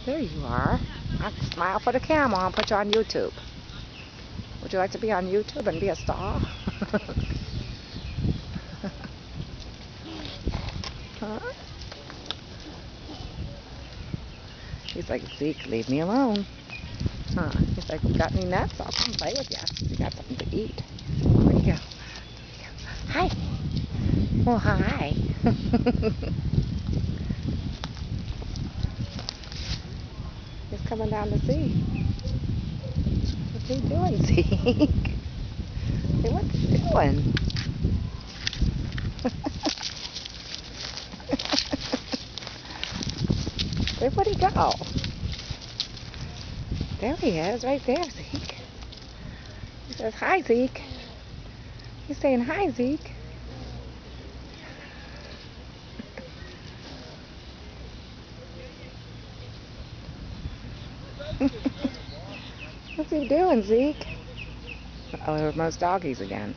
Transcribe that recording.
There you are. I smile for the camera and put you on YouTube. Would you like to be on YouTube and be a star? Huh? He's like, Zeke, leave me alone. Huh? He's like, you got any nuts? I'll come play with you. You got something to eat. Where'd he go? Hi. Oh, hi. He's coming down to see. What's he doing, Zeke? Hey, what's he doing? Where'd he go? There he is, right there, Zeke. He says, hi, Zeke. He's saying, hi, Zeke. What's he doing, Zeke? Oh, there are most doggies again.